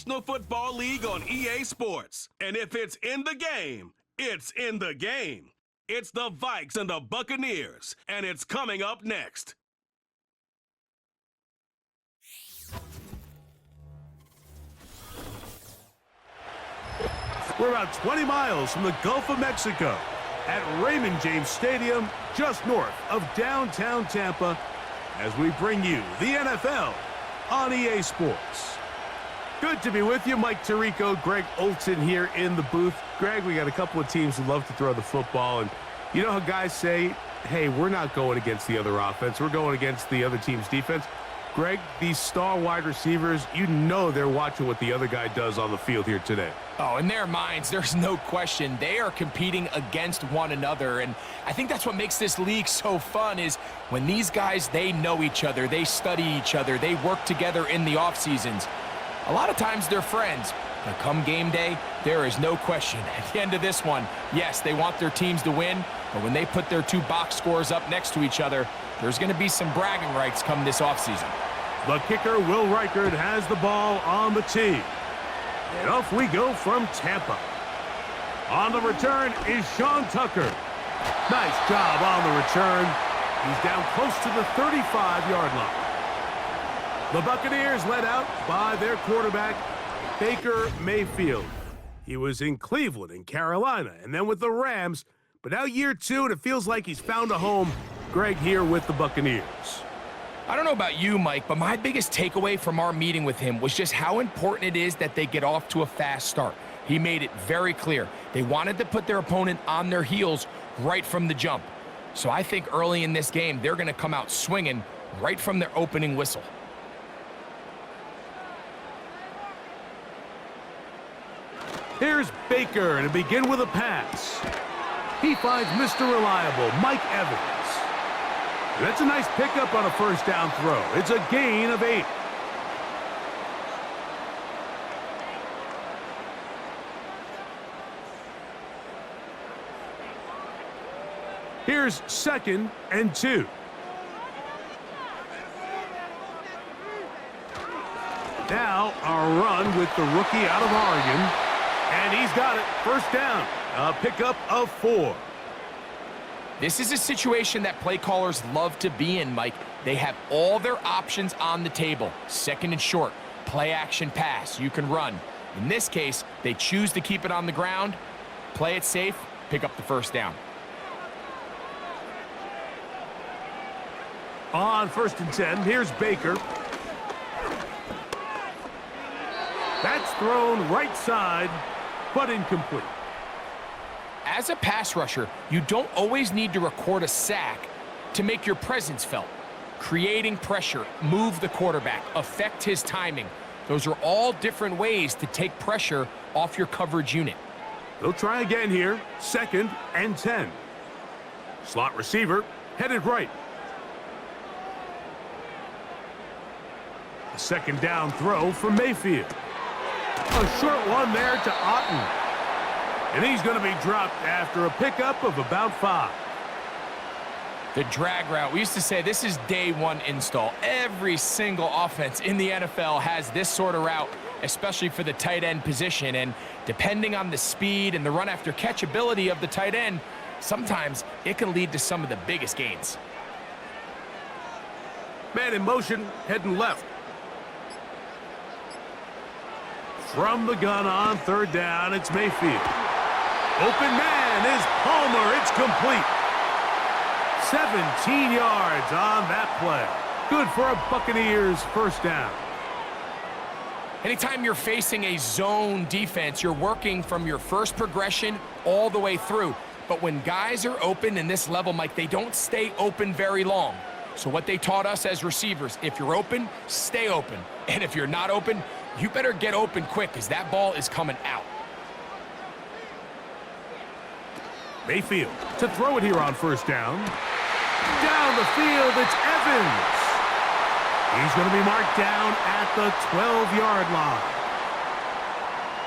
National Football League on EA Sports. And if it's in the game, it's in the game. It's the Vikes and the Buccaneers, and it's coming up next. We're about 20 miles from the Gulf of Mexico at Raymond James Stadium, just north of downtown Tampa, as we bring you the NFL on EA Sports. Good to be with you. Mike Tirico, Greg Olson here in the booth. Greg, we got a couple of teams who love to throw the football, and you know how guys say, hey, we're not going against the other offense. We're going against the other team's defense. Greg, these star wide receivers, you know they're watching what the other guy does on the field here today. Oh, in their minds, there's no question. They are competing against one another, and I think that's what makes this league so fun is when these guys, they know each other, they study each other, they work together in the off seasons. A lot of times they're friends, but come game day, there is no question. At the end of this one, yes, they want their teams to win, but when they put their two box scores up next to each other, there's going to be some bragging rights come this offseason. The kicker, Will Reichard, has the ball on the tee. And off we go from Tampa. On the return is Sean Tucker. Nice job on the return. He's down close to the 35-yard line. The Buccaneers led out by their quarterback, Baker Mayfield. He was in Cleveland and Carolina, and then with the Rams. But now year two, and it feels like he's found a home. Greg here with the Buccaneers. I don't know about you, Mike, but my biggest takeaway from our meeting with him was just how important it is that they get off to a fast start. He made it very clear. They wanted to put their opponent on their heels right from the jump. So I think early in this game, they're going to come out swinging right from their opening whistle. Here's Baker, and to begin with a pass. He finds Mr. Reliable, Mike Evans. That's a nice pickup on a first down throw. It's a gain of 8. Here's 2nd and 2. Now a run with the rookie out of Oregon. And he's got it. First down. A pickup of 4. This is a situation that play callers love to be in, Mike. They have all their options on the table. 2nd and short, play action pass, you can run. In this case, they choose to keep it on the ground, play it safe, pick up the first down. On 1st and 10, here's Baker. That's thrown right side, but incomplete. As a pass rusher, you don't always need to record a sack to make your presence felt. Creating pressure, move the quarterback, affect his timing. Those are all different ways to take pressure off your coverage unit. They'll try again here. 2nd and 10. Slot receiver headed right. A 2nd down throw for Mayfield. A short one there to Otten. And he's going to be dropped after a pickup of about 5. The drag route. We used to say this is day one install. Every single offense in the NFL has this sort of route, especially for the tight end position. And depending on the speed and the run after catch ability of the tight end, sometimes it can lead to some of the biggest gains. Man in motion, heading left. From the gun on 3rd down, it's Mayfield. Open man is Palmer. It's complete. 17 yards on that play. Good for a Buccaneers first down. Anytime you're facing a zone defense, you're working from your first progression all the way through. But when guys are open in this level, Mike, they don't stay open very long. So what they taught us as receivers, if you're open, stay open. And if you're not open, you better get open quick because that ball is coming out. Mayfield to throw it here on 1st down. Down the field, it's Evans. He's going to be marked down at the 12-yard line.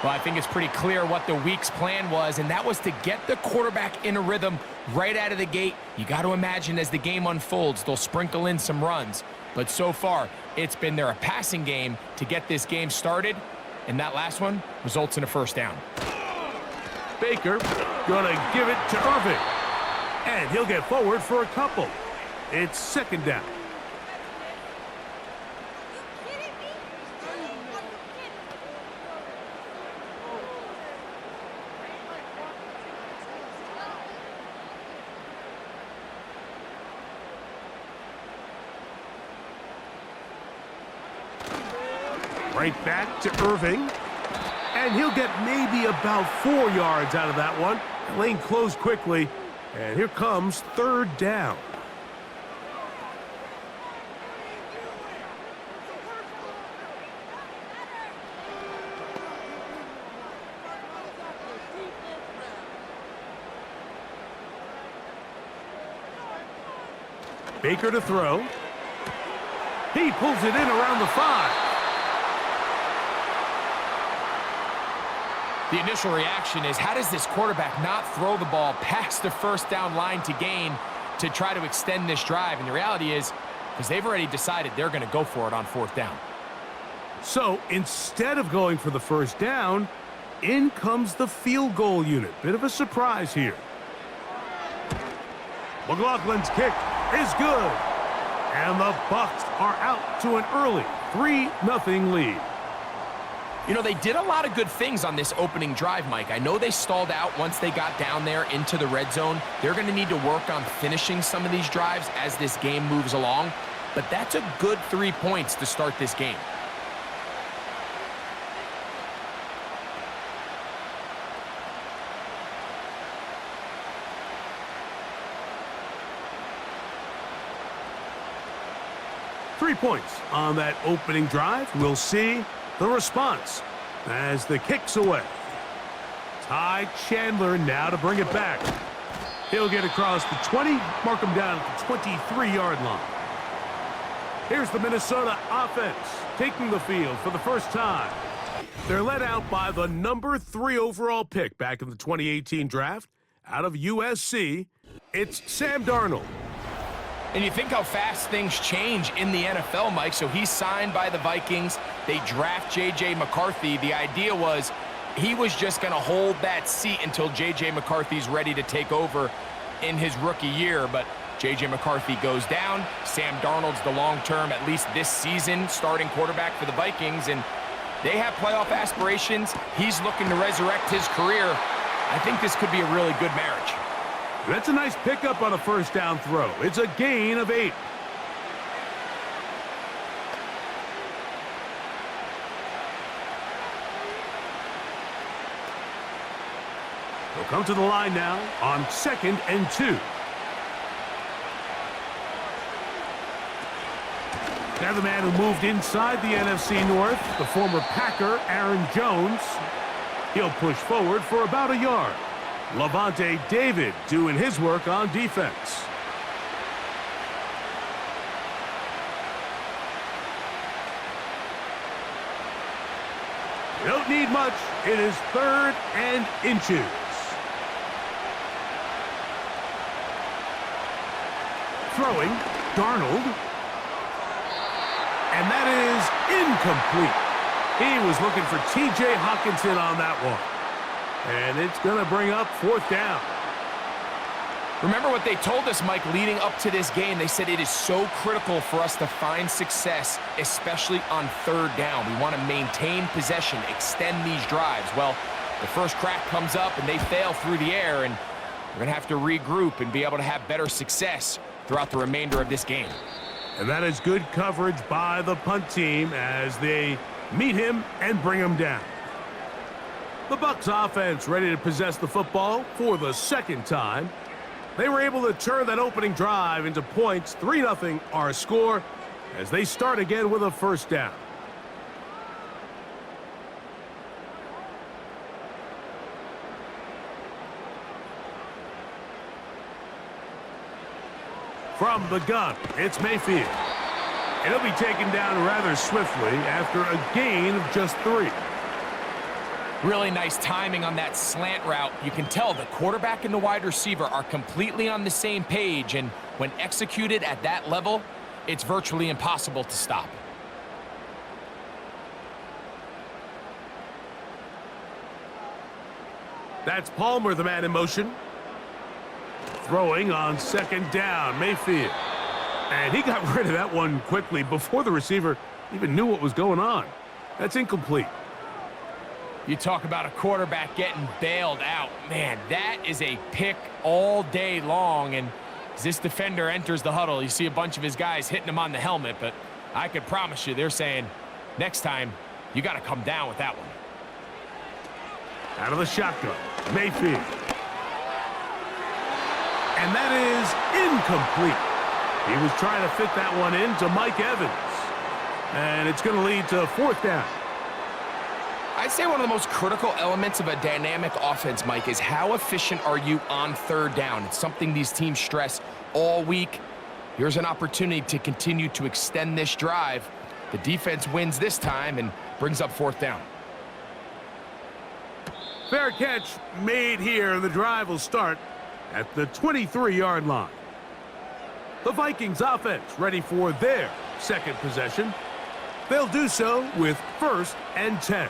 Well, I think it's pretty clear what the week's plan was, and that was to get the quarterback in a rhythm right out of the gate. You got to imagine as the game unfolds, they'll sprinkle in some runs. But so far, it's been their passing game to get this game started, and that last one results in a first down. Baker gonna give it to Irving. And he'll get forward for a couple. It's second down. Right back to Irving. And he'll get maybe about 4 yards out of that one. Lane closed quickly. And here comes third down. Baker to throw. He pulls it in around the 5. The initial reaction is, how does this quarterback not throw the ball past the first down line to gain to try to extend this drive? And the reality is, because they've already decided they're going to go for it on fourth down. So instead of going for the first down, in comes the field goal unit. Bit of a surprise here. McLaughlin's kick is good. And the Bucs are out to an early 3-0 lead. You know, they did a lot of good things on this opening drive, Mike. I know they stalled out once they got down there into the red zone. They're going to need to work on finishing some of these drives as this game moves along. But that's a good 3 points to start this game. Three points on that opening drive. We'll see the response as the kick's away. Ty Chandler now to bring it back. He'll get across the 20, mark him down at the 23-yard line. Here's the Minnesota offense taking the field for the first time. They're led out by the number 3 overall pick back in the 2018 draft out of USC. It's Sam Darnold. And you think how fast things change in the NFL, Mike. So he's signed by the Vikings. They draft J.J. McCarthy. The idea was he was just going to hold that seat until J.J. McCarthy's ready to take over in his rookie year. But J.J. McCarthy goes down. Sam Darnold's the long-term, at least this season, starting quarterback for the Vikings. And they have playoff aspirations. He's looking to resurrect his career. I think this could be a really good marriage. That's a nice pickup on a first down throw. It's a gain of 8. They'll come to the line now on 2nd and 2. Now the man who moved inside the NFC North, the former Packer, Aaron Jones. He'll push forward for about a yard. Levante David doing his work on defense. You don't need much. It is 3rd and inches. Throwing, Darnold. And that is incomplete. He was looking for T.J. Hockenson on that one. And it's going to bring up 4th down. Remember what they told us, Mike, leading up to this game. They said it is so critical for us to find success, especially on 3rd down. We want to maintain possession, extend these drives. Well, the first crack comes up and they fail through the air, and we're going to have to regroup and be able to have better success throughout the remainder of this game. And that is good coverage by the punt team as they meet him and bring him down. The Bucs offense ready to possess the football for the 2nd time. They were able to turn that opening drive into points. 3-0 our score as they start again with a first down. From the gun, it's Mayfield. And he'll be taken down rather swiftly after a gain of just 3. Really nice timing on that slant route. You can tell the quarterback and the wide receiver are completely on the same page, and when executed at that level, it's virtually impossible to stop. That's Palmer, the man in motion. Throwing on second down, Mayfield. And he got rid of that one quickly before the receiver even knew what was going on. That's incomplete. You talk about a quarterback getting bailed out. Man, that is a pick all day long. And as this defender enters the huddle, you see a bunch of his guys hitting him on the helmet. But I could promise you, they're saying, next time, you got to come down with that one. Out of the shotgun, Mayfield. And that is incomplete. He was trying to fit that one into Mike Evans. And it's going to lead to fourth down. I'd say one of the most critical elements of a dynamic offense, Mike, is how efficient are you on third down? It's something these teams stress all week. Here's an opportunity to continue to extend this drive. The defense wins this time and brings up fourth down. Fair catch made here. The drive will start at the 23-yard line. The Vikings offense ready for their second possession. They'll do so with 1st and 10.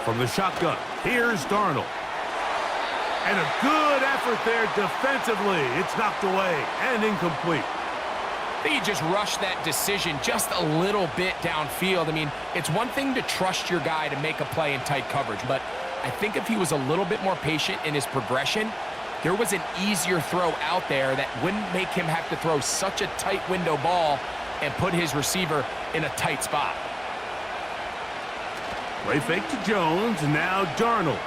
From the shotgun, here's Darnold. And a good effort there defensively. It's knocked away and incomplete. I think he just rushed that decision just a little bit downfield. I mean, it's one thing to trust your guy to make a play in tight coverage, but I think if he was a little bit more patient in his progression, there was an easier throw out there that wouldn't make him have to throw such a tight window ball and put his receiver in a tight spot. Play fake to Jones, and now Darnold.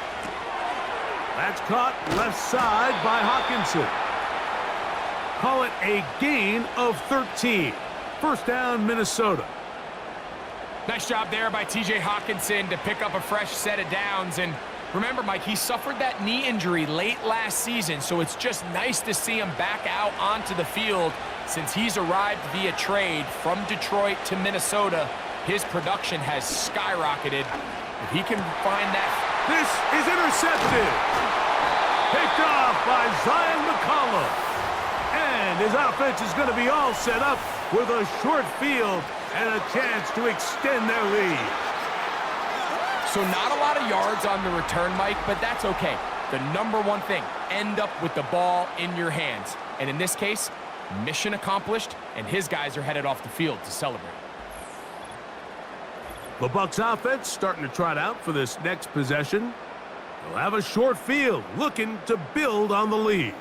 That's caught left side by Hawkinson. Call it a gain of 13. First down, Minnesota. Nice job there by T.J. Hawkinson to pick up a fresh set of downs. And remember, Mike, he suffered that knee injury late last season, so it's just nice to see him back out onto the field since he's arrived via trade from Detroit to Minnesota. His production has skyrocketed. If he can find that. This is intercepted. Picked off by Zion McCollum. And his offense is going to be all set up with a short field and a chance to extend their lead. So not a lot of yards on the return, Mike, but that's okay. The number one thing, end up with the ball in your hands. And in this case, mission accomplished, and his guys are headed off the field to celebrate. The Bucs offense starting to trot out for this next possession. They'll have a short field looking to build on the lead.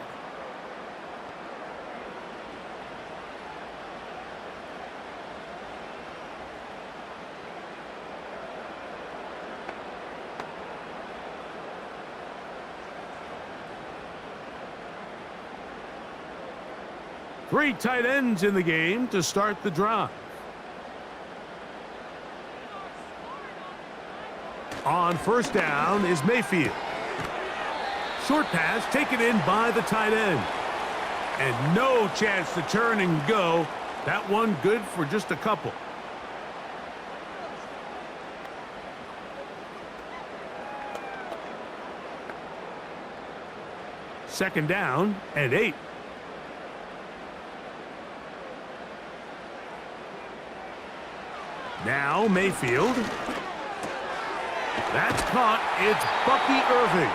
Three tight ends in the game to start the drive. On first down is Mayfield. Short pass taken in by the tight end. And no chance to turn and go. That one good for just a couple. Second down and 8. Now Mayfield. That's caught. It's Bucky Irving.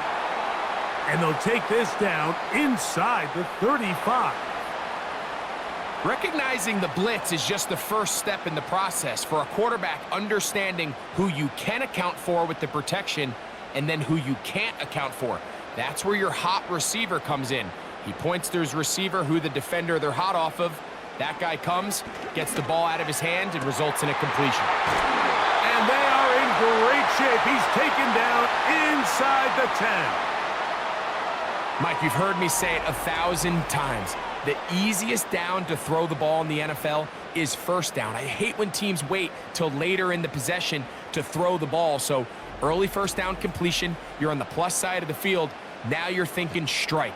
And they'll take this down inside the 35. Recognizing the blitz is just the first step in the process for a quarterback, understanding who you can account for with the protection and then who you can't account for. That's where your hot receiver comes in. He points to his receiver, who the defender they're hot off of. That guy comes, gets the ball out of his hand, and results in a completion. And they are in great shape. He's taken down inside the 10. Mike, you've heard me say it 1,000 times. The easiest down to throw the ball in the NFL is first down. I hate when teams wait till later in the possession to throw the ball. So early first down completion, you're on the plus side of the field. Now you're thinking strike,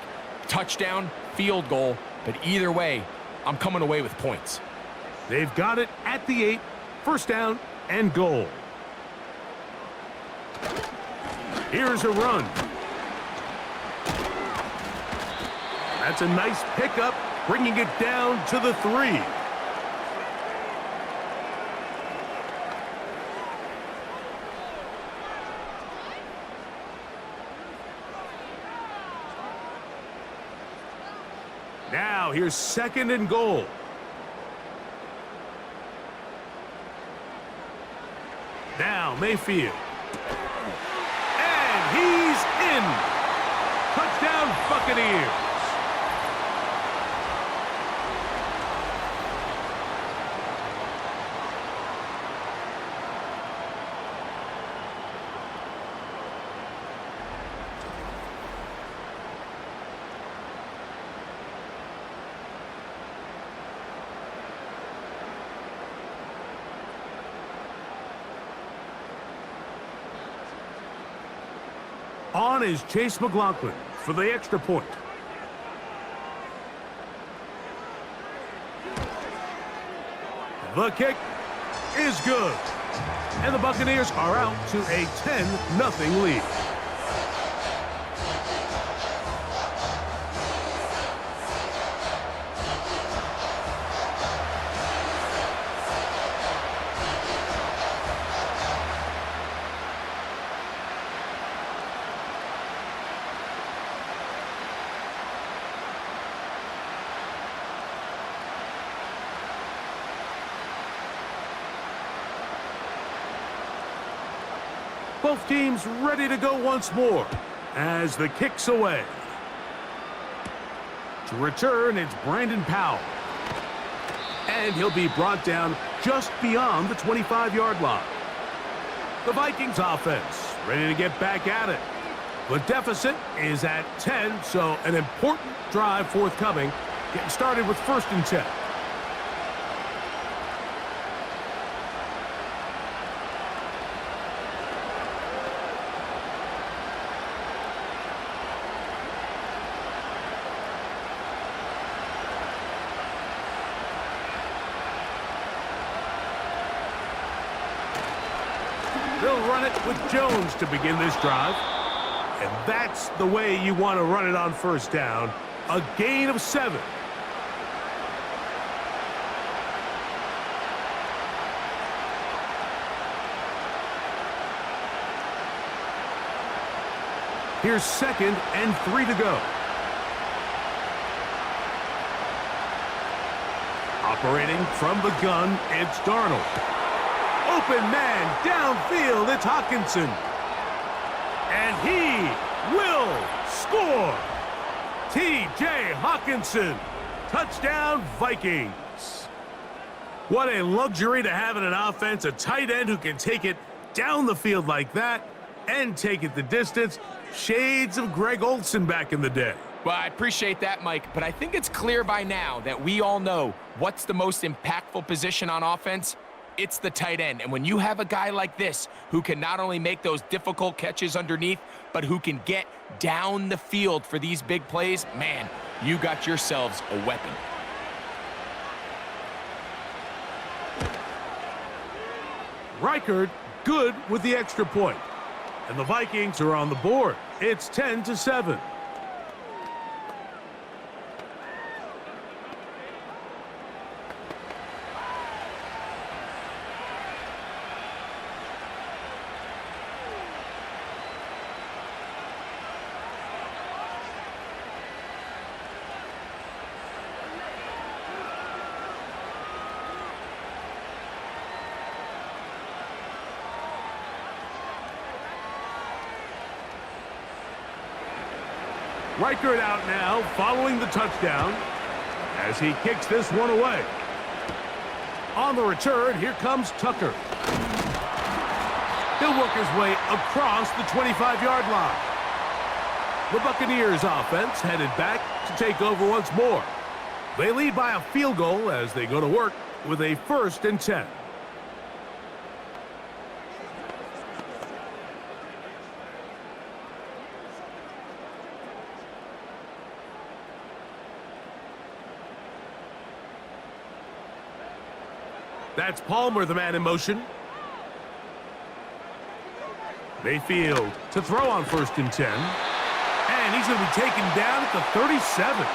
touchdown, field goal. But either way, I'm coming away with points. They've got it at the 8, first down and goal. Here's a run. That's a nice pickup, bringing it down to the 3. Now, here's 2nd and goal. Now, Mayfield. And he's in. Touchdown, Buccaneers. On is Chase McLaughlin for the extra point. The kick is good. And the Buccaneers are out to a 10-0 lead. Both teams ready to go once more as the kick's away. To return, it's Brandon Powell. And he'll be brought down just beyond the 25-yard line. The Vikings offense ready to get back at it. The deficit is at 10, so an important drive forthcoming. Getting started with 1st and 10. They'll run it with Jones to begin this drive. And that's the way you want to run it on 1st down. A gain of 7. Here's 2nd and 3 to go. Operating from the gun, it's Darnold. Open man downfield, it's Hockenson. And he will score. T.J. Hockenson. Touchdown, Vikings. What a luxury to have in an offense, a tight end who can take it down the field like that and take it the distance. Shades of Greg Olsen back in the day. Well, I appreciate that, Mike, but I think it's clear by now that we all know what's the most impactful position on offense. It's the tight end. And when you have a guy like this who can not only make those difficult catches underneath, but who can get down the field for these big plays, man, you got yourselves a weapon. Reichard good with the extra point. And the Vikings are on the board. It's 10-7. Reichard out now, following the touchdown, as he kicks this one away. On the return, here comes Tucker. He'll work his way across the 25-yard line. The Buccaneers offense headed back to take over once more. They lead by a field goal as they go to work with a 1st and 10. That's Palmer, the man in motion. Mayfield to throw on 1st and 10. And he's going to be taken down at the 37.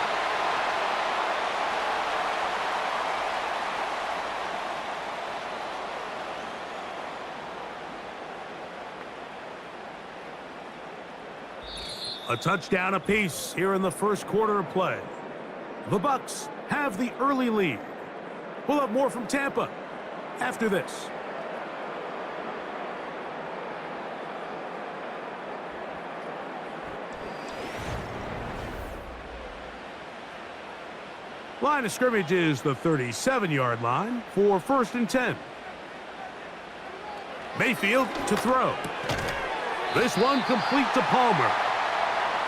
A touchdown apiece here in the first quarter of play. The Bucs have the early lead. We'll have more from Tampa after this. Line of scrimmage is the 37-yard line for 1st and 10. Mayfield to throw. This one complete to Palmer.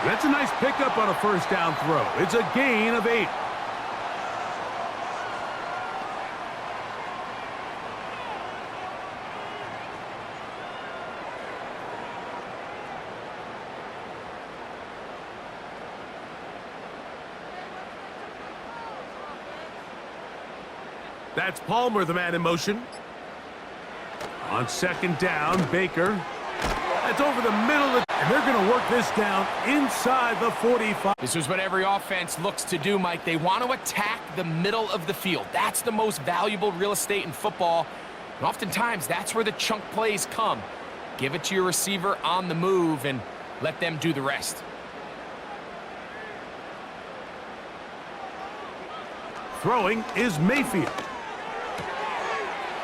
That's a nice pickup on a 1st down throw. It's a gain of 8. That's Palmer, the man in motion. On 2nd down, Baker. That's over the middle, and they're going to work this down inside the 45. This is what every offense looks to do, Mike. They want to attack the middle of the field. That's the most valuable real estate in football, and oftentimes that's where the chunk plays come. Give it to your receiver on the move and let them do the rest. Throwing is Mayfield.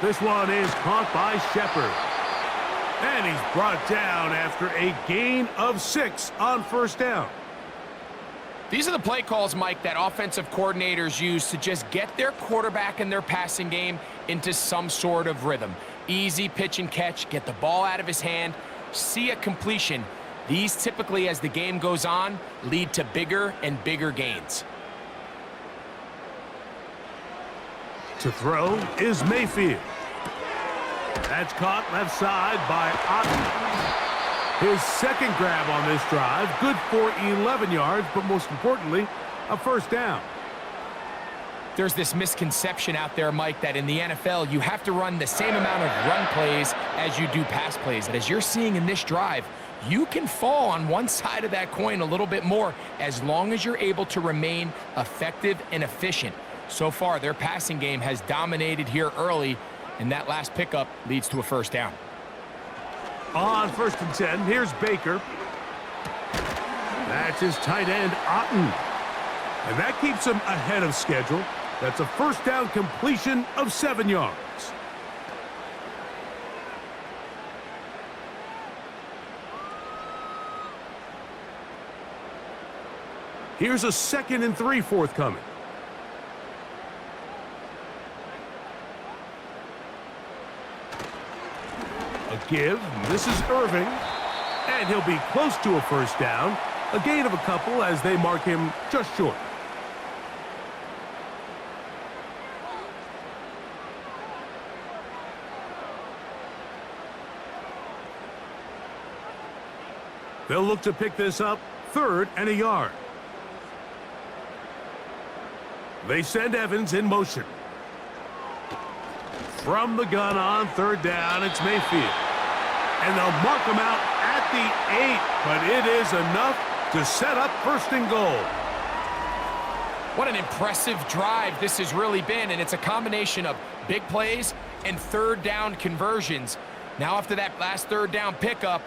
This one is caught by Shepard. And he's brought down after a gain of 6 on 1st down. These are the play calls, Mike, that offensive coordinators use to just get their quarterback and their passing game into some sort of rhythm. Easy pitch and catch, get the ball out of his hand, see a completion. These typically, as the game goes on, lead to bigger and bigger gains. To throw is Mayfield. That's caught left side by Otten. His 2nd grab on this drive, good for 11 yards, but most importantly, a 1st down. There's this misconception out there, Mike, that in the NFL, you have to run the same amount of run plays as you do pass plays. And as you're seeing in this drive, you can fall on one side of that coin a little bit more as long as you're able to remain effective and efficient. So far, their passing game has dominated here early, and that last pickup leads to a 1st down. On 1st and 10, here's Baker. That's his tight end, Otten. And that keeps him ahead of schedule. That's a 1st down completion of 7 yards. Here's a 2nd and 3 forthcoming. Give. This is Irving. And he'll be close to a 1st down. A gain of a couple as they mark him just short. They'll look to pick this up 3rd and a yard. They send Evans in motion. From the gun on 3rd down, it's Mayfield. And they'll mark him out at the 8, but it is enough to set up 1st and goal. What an impressive drive this has really been, and it's a combination of big plays and 3rd down conversions. Now after that last 3rd down pickup,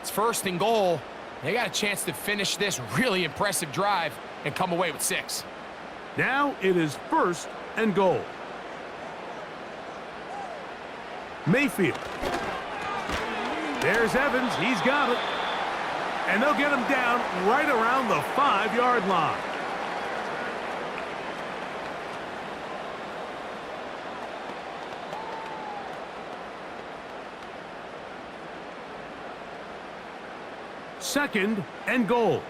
it's 1st and goal. They got a chance to finish this really impressive drive and come away with 6. Now it is 1st and goal. Mayfield. There's Evans. He's got it. And they'll get him down right around the 5-yard line. Second and goal.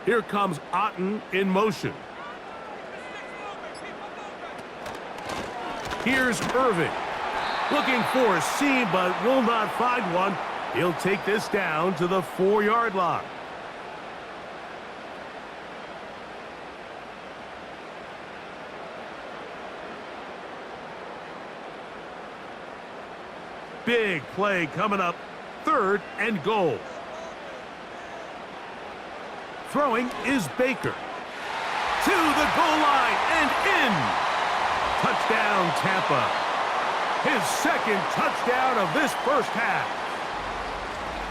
Here comes Otten in motion. Here's Irving. Looking for a seam, but will not find one. He'll take this down to the 4-yard line. big play coming up. 3rd and goal. Throwing is Baker. To the goal line and in. Touchdown, Tampa. His 2nd touchdown of this first half.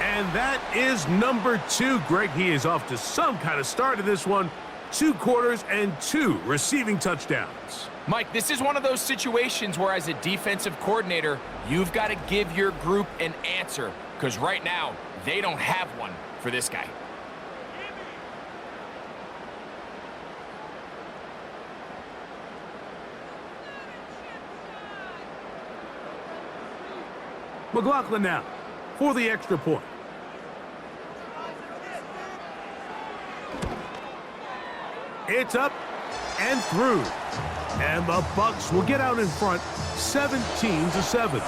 And that is number 2. Greg, he is off to some kind of start in this one. 2 quarters and 2 receiving touchdowns. Mike, this is one of those situations where as a defensive coordinator, you've got to give your group an answer. Because right now, they don't have one for this guy. McLaughlin now for the extra point. It's up and through. And the Bucs will get out in front 17-7.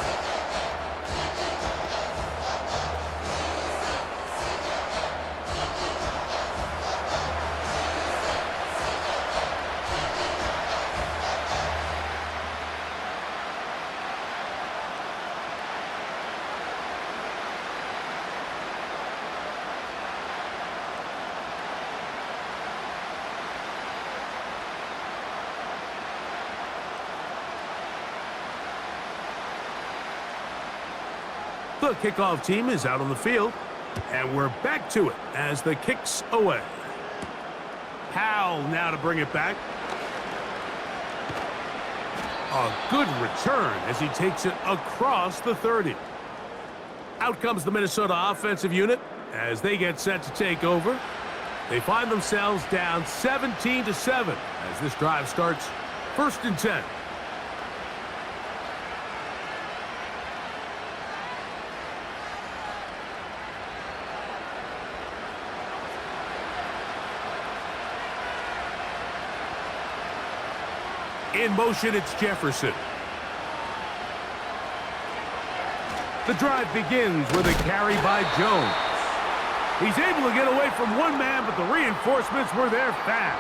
The kickoff team is out on the field, and we're back to it as the kick's away. Howell now to bring it back. A good return as he takes it across the 30. Out comes the Minnesota offensive unit as they get set to take over. They find themselves down 17-7 as this drive starts 1st and 10. In motion, it's Jefferson. The drive begins with a carry by Jones. He's able to get away from one man, but the reinforcements were there fast.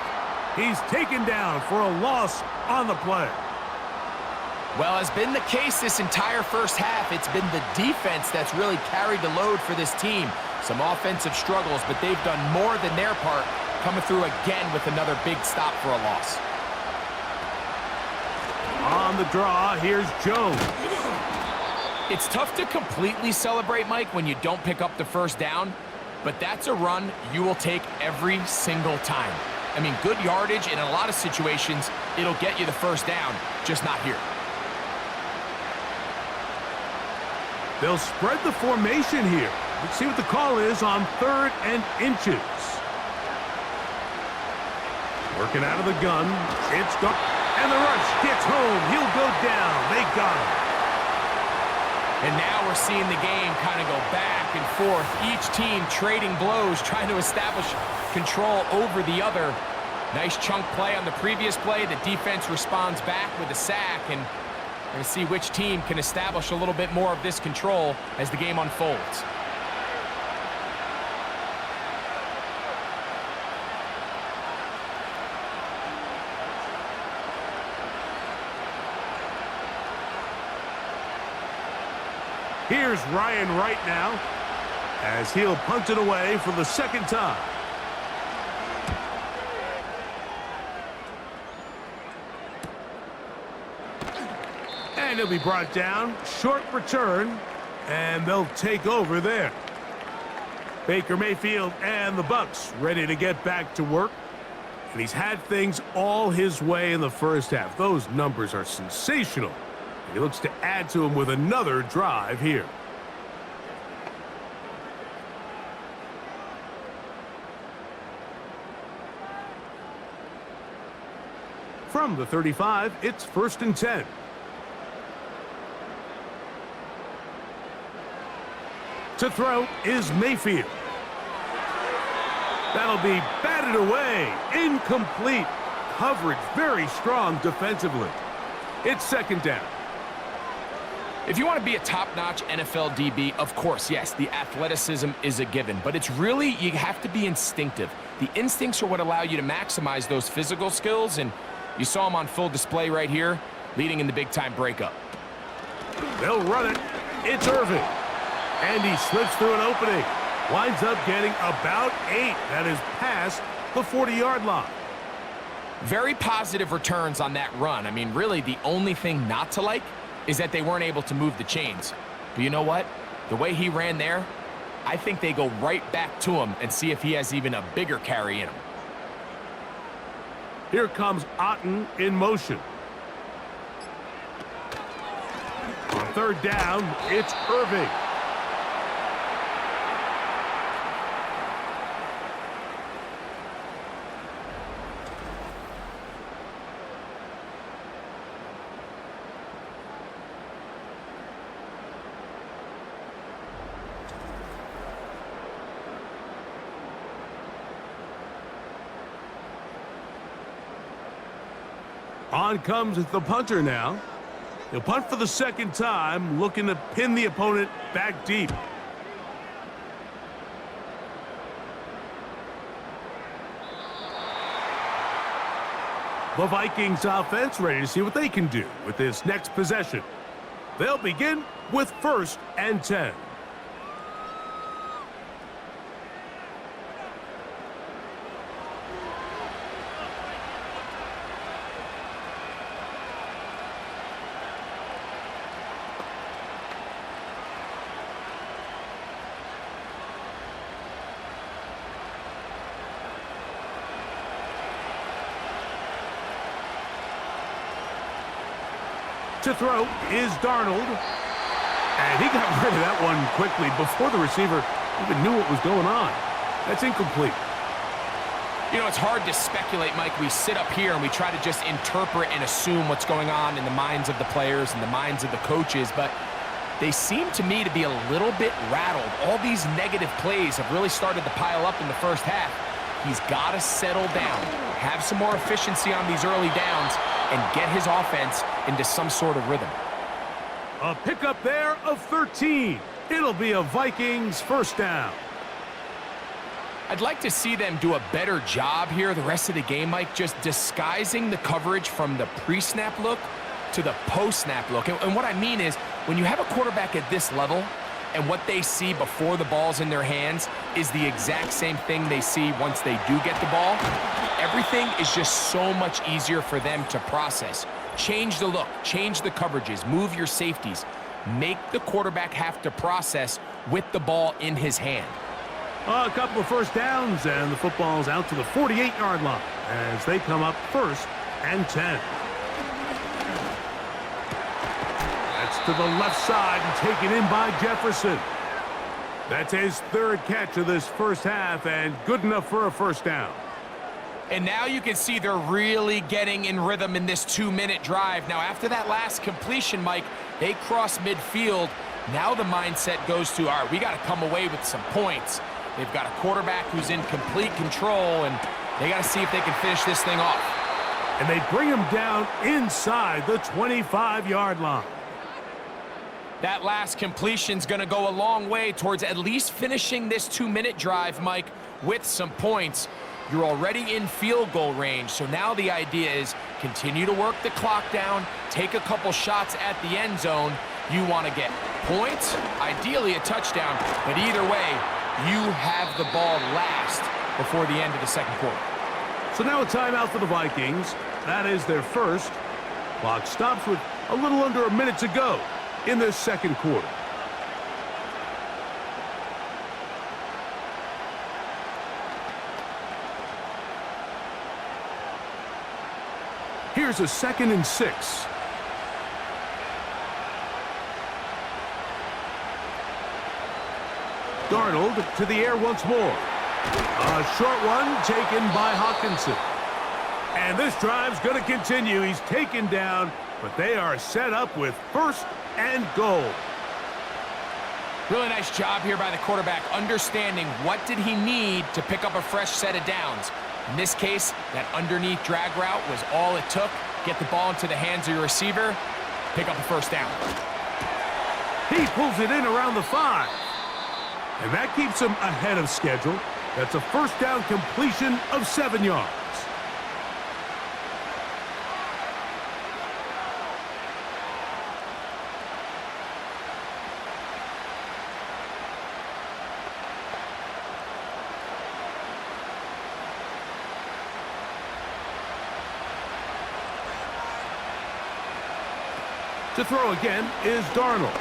He's taken down for a loss on the play. Well, as been the case this entire first half, it's been the defense that's really carried the load for this team. Some offensive struggles, but they've done more than their part, coming through again with another big stop for a loss. On the draw, here's Jones. It's tough to completely celebrate, Mike, when you don't pick up the first down, but that's a run you will take every single time. I mean, good yardage, and in a lot of situations, it'll get you the first down, just not here. They'll spread the formation here. Let's see what the call is on 3rd and inches. Working out of the gun. It's gone. And the rush gets home. He'll go down. They got him. And now we're seeing the game kind of go back and forth. Each team trading blows, trying to establish control over the other. Nice chunk play on the previous play. The defense responds back with a sack, and we're going to see which team can establish a little bit more of this control as the game unfolds. Here's Ryan Wright now as he'll punt it away for the 2nd time. And he'll be brought down. Short return, and they'll take over there. Baker Mayfield and the Bucs ready to get back to work. And he's had things all his way in the first half. Those numbers are sensational. He looks to add to him with another drive here. From the 35, it's 1st and 10. To throw is Mayfield. That'll be batted away. Incomplete. Coverage very strong defensively. It's 2nd down. If you want to be a top-notch NFL DB, of course, yes, the athleticism is a given. But it's really, you have to be instinctive. The instincts are what allow you to maximize those physical skills, and you saw them on full display right here, leading in the big-time breakup. They'll run it. It's Irving. And he slips through an opening. Winds up getting about 8. That is past the 40-yard line. Very positive returns on that run. I mean, really, the only thing not to like is that they weren't able to move the chains. But you know what? The way he ran there, I think they go right back to him and see if he has even a bigger carry in him. Here comes Otten in motion. On third down, it's Irving. On comes the punter now. He'll punt for the second time, looking to pin the opponent back deep. The Vikings offense ready to see what they can do with this next possession. They'll begin with 1st and 10. To throw is Darnold. And he got rid of that one quickly before the receiver even knew what was going on. That's incomplete. You know, it's hard to speculate, Mike. We sit up here and we try to just interpret and assume what's going on in the minds of the players and the minds of the coaches, but they seem to me to be a little bit rattled. All these negative plays have really started to pile up in the first half. He's got to settle down, have some more efficiency on these early downs, and get his offense into some sort of rhythm. A pickup there of 13. It'll be a Vikings first down. I'd like to see them do a better job here the rest of the game, Mike, just disguising the coverage from the pre-snap look to the post-snap look. And what I mean is, when you have a quarterback at this level, and what they see before the ball's in their hands is the exact same thing they see once they do get the ball, everything is just so much easier for them to process. Change the look, change the coverages, move your safeties. Make the quarterback have to process with the ball in his hand. A couple of first downs, and the football's out to the 48-yard line as they come up 1st and 10. To the left side and taken in by Jefferson. That's his 3rd catch of this first half and good enough for a first down. And now you can see they're really getting in rhythm in this 2-minute drive. Now after that last completion, Mike, they cross midfield. Now the mindset goes to, all right, we got to come away with some points. They've got a quarterback who's in complete control, and they got to see if they can finish this thing off. And they bring him down inside the 25-yard line. That last completion's going to go a long way towards at least finishing this 2-minute drive, Mike, with some points. You're already in field goal range, so now the idea is continue to work the clock down, take a couple shots at the end zone. You want to get points, ideally a touchdown, but either way, you have the ball last before the end of the second quarter. So now a timeout for the Vikings. That is their first. Clock stops with a little under a minute to go in this second quarter. Here's a 2nd and 6. Darnold to the air once more. A short one taken by Hawkinson. And this drive's going to continue. He's taken down, but they are set up with 1st and goal. Really nice job here by the quarterback, understanding what did he need to pick up a fresh set of downs. In this case, that underneath drag route was all it took. Get the ball into the hands of your receiver, pick up a first down. He pulls it in around the 5. And that keeps him ahead of schedule. That's a first down completion of 7 yards. To throw again is Darnold.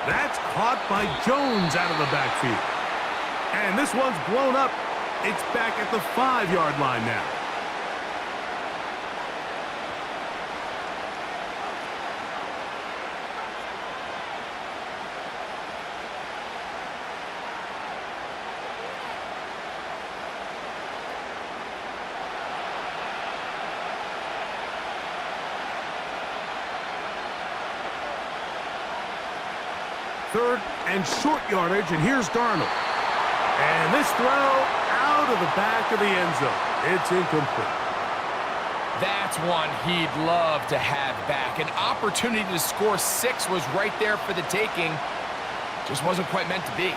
That's caught by Jones out of the backfield. And this one's blown up. It's back at the 5-yard line now. Third and short yardage, and here's Darnold. And this throw out of the back of the end zone. It's incomplete. That's one he'd love to have back. An opportunity to score 6 was right there for the taking. Just wasn't quite meant to be.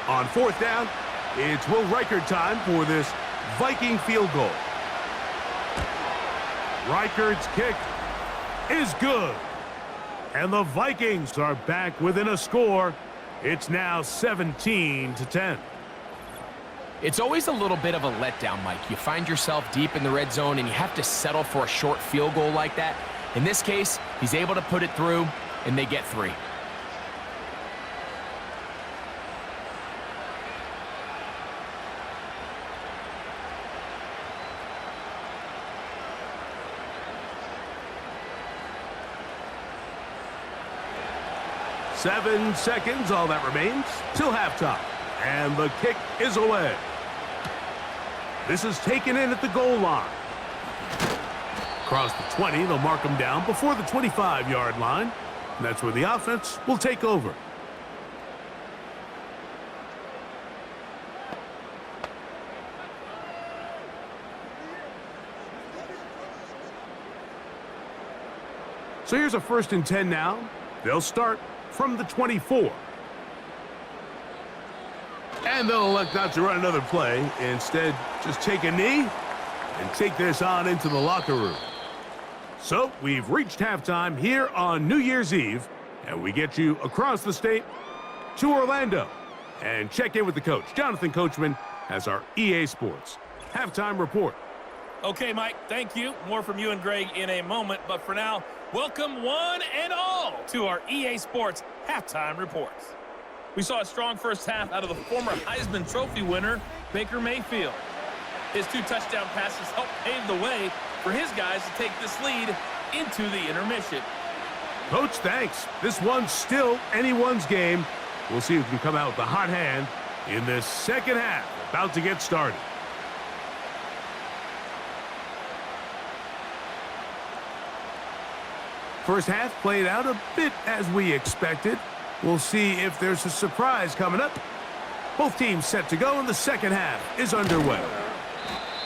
On 4th down, it's Will Reichard time for this Viking field goal. Reichard's kick is good. And the Vikings are back within a score. It's now 17-10. It's always a little bit of a letdown, Mike. You find yourself deep in the red zone and you have to settle for a short field goal like that. In this case, he's able to put it through, and they get 3. Seven seconds, all that remains, till halftime. And the kick is away. This is taken in at the goal line. Across the 20, they'll mark them down before the 25-yard line. And that's where the offense will take over. So here's a 1st and 10 now. They'll start from the 24. And they'll elect not to run another play. Instead, just take a knee and take this on into the locker room. So we've reached halftime here on New Year's Eve, and we get you across the state to Orlando and check in with the coach. Jonathan Coachman has our EA Sports halftime report. Okay, Mike, thank you. More from you and Greg in a moment, but for now, welcome one and all to our EA Sports halftime reports. We saw a strong first half out of the former Heisman Trophy winner, Baker Mayfield. His 2 touchdown passes helped pave the way for his guys to take this lead into the intermission. Coach, thanks. This one's still anyone's game. We'll see who can come out with the hot hand in this second half, about to get started. First half played out a bit as we expected. We'll see if there's a surprise coming up. Both teams set to go, and the second half is underway.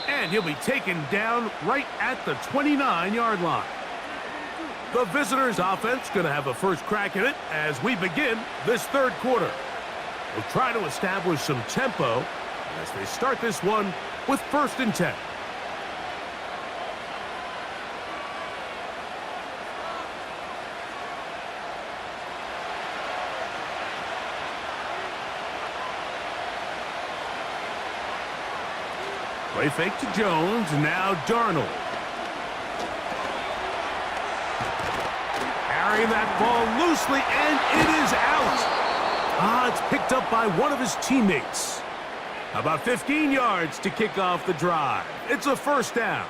And he'll be taken down right at the 29-yard line. The visitors' offense going to have a first crack at it as we begin this third quarter. They'll try to establish some tempo as they start this one with 1st and 10. Play fake to Jones, and now Darnold. Carrying that ball loosely, and it is out. It's picked up by one of his teammates. About 15 yards to kick off the drive. It's a 1st down.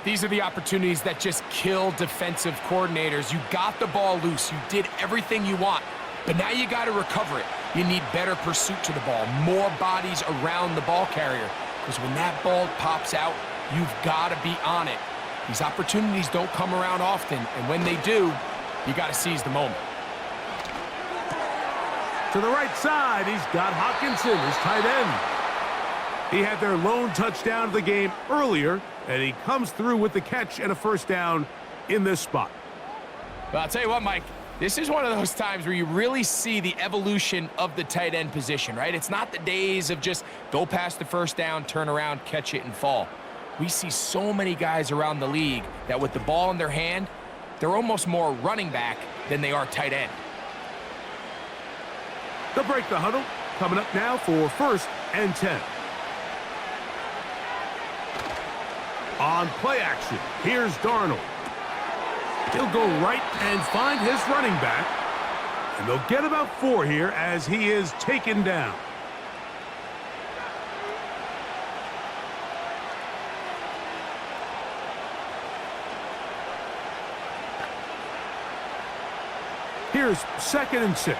These are the opportunities that just kill defensive coordinators. You got the ball loose. You did everything you want. But now you got to recover it. You need better pursuit to the ball, more bodies around the ball carrier. Because when that ball pops out, you've got to be on it. These opportunities don't come around often, and when they do, you got to seize the moment. To the right side, he's got Hockenson, his tight end. He had their lone touchdown of the game earlier, and he comes through with the catch and a 1st down in this spot. Well, I'll tell you what, Mike. This is one of those times where you really see the evolution of the tight end position, right? It's not the days of just go past the 1st down, turn around, catch it, and fall. We see so many guys around the league that with the ball in their hand, they're almost more running back than they are tight end. They'll break the huddle. Coming up now for 1st and 10. On play action, here's Darnold. He'll go right and find his running back. And they'll get about 4 here as he is taken down. Here's 2nd and 6.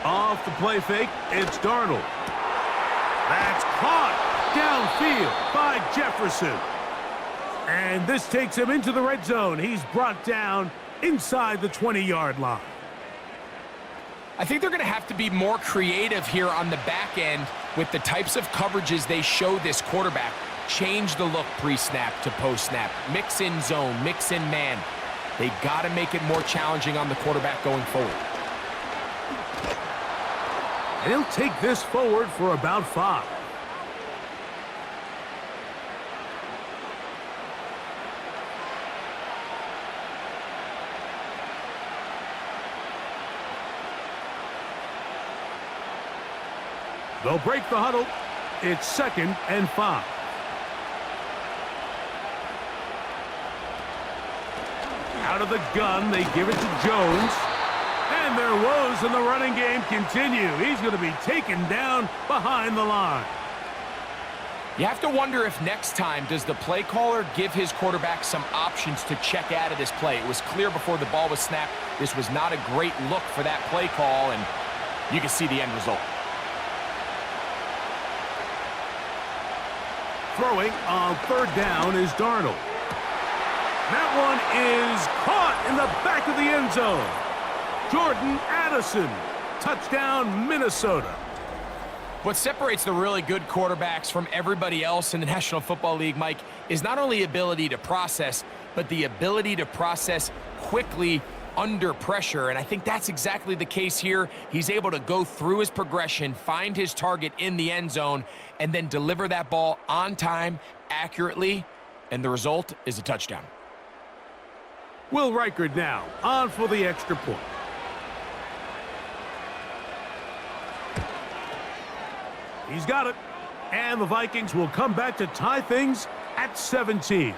Off the play fake, it's Darnold. That's caught downfield by Jefferson. And this takes him into the red zone. He's brought down inside the 20-yard line. I think they're going to have to be more creative here on the back end with the types of coverages they show this quarterback. Change the look pre-snap to post-snap. Mix in zone, mix in man. They got to make it more challenging on the quarterback going forward. And he'll take this forward for about 5. They'll break the huddle. It's 2nd and 5. Out of the gun, they give it to Jones. And their woes in the running game continue. He's going to be taken down behind the line. You have to wonder if next time does the play caller give his quarterback some options to check out of this play. It was clear before the ball was snapped. This was not a great look for that play call, and you can see the end result. Throwing on 3rd down is Darnold. That one is caught in the back of the end zone. Jordan Addison, touchdown Minnesota. What separates the really good quarterbacks from everybody else in the National Football League, Mike, is not only ability to process, but the ability to process quickly under pressure. And I think that's exactly the case here. He's able to go through his progression, find his target in the end zone, and then deliver that ball on time, accurately, and the result is a touchdown. Will Reichard now on for the extra point. He's got it. And the Vikings will come back to tie things at 17.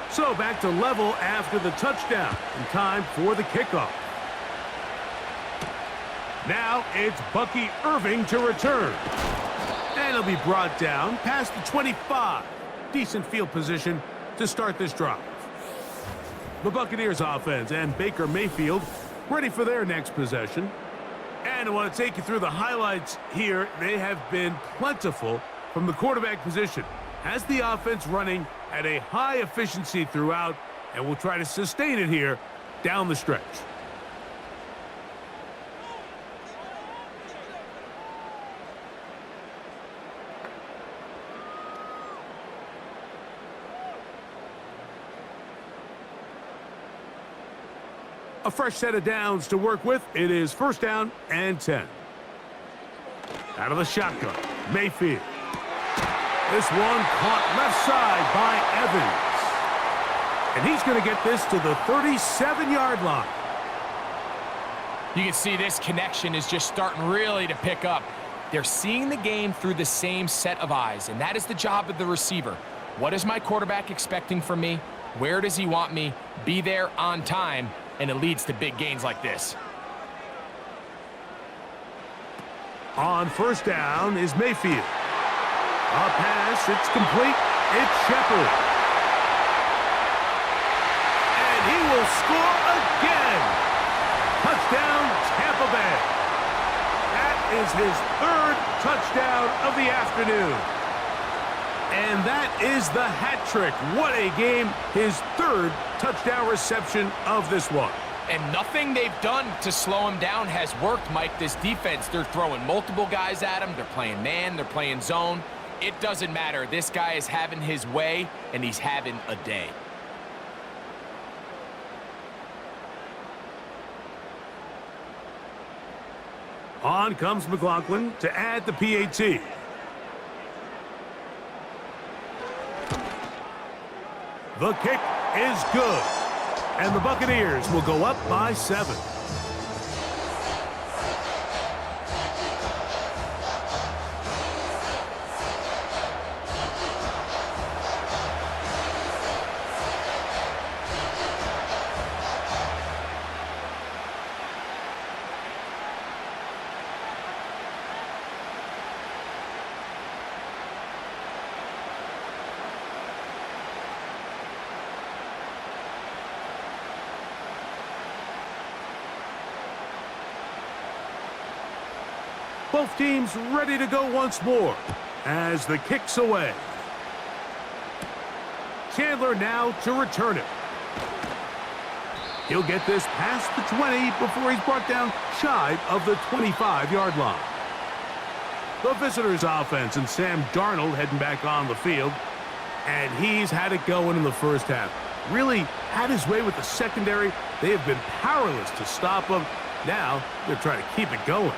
So back to level after the touchdown, and time for the kickoff. Now it's Bucky Irving to return. And he'll be brought down past the 25. Decent field position to start this drive. The Buccaneers offense and Baker Mayfield ready for their next possession. And I want to take you through the highlights here. They have been plentiful from the quarterback position. Has the offense running at a high efficiency throughout, and we'll try to sustain it here down the stretch. A fresh set of downs to work with. It is 1st down and 10. Out of the shotgun, Mayfield. This one caught left side by Evans. And he's going to get this to the 37-yard line. You can see this connection is just starting really to pick up. They're seeing the game through the same set of eyes, and that is the job of the receiver. What is my quarterback expecting from me? Where does he want me? Be there on time, and it leads to big gains like this. On 1st down is Mayfield. A pass, it's complete. It's Shepard. And he will score again. Touchdown, Tampa Bay. That is his 3rd touchdown of the afternoon. And that is the hat trick. What a game. His 3rd touchdown reception of this one. And nothing they've done to slow him down has worked, Mike. This defense, they're throwing multiple guys at him. They're playing man, they're playing zone. It doesn't matter. This guy is having his way, and he's having a day. On comes McLaughlin to add the PAT. The kick is good, and the Buccaneers will go up by 7. Both teams ready to go once more as the kick's away. Chandler now to return it. He'll get this past the 20 before he's brought down shy of the 25-yard line. The visitors' offense and Sam Darnold heading back on the field. And he's had it going in the first half. Really had his way with the secondary. They have been powerless to stop him. Now they're trying to keep it going.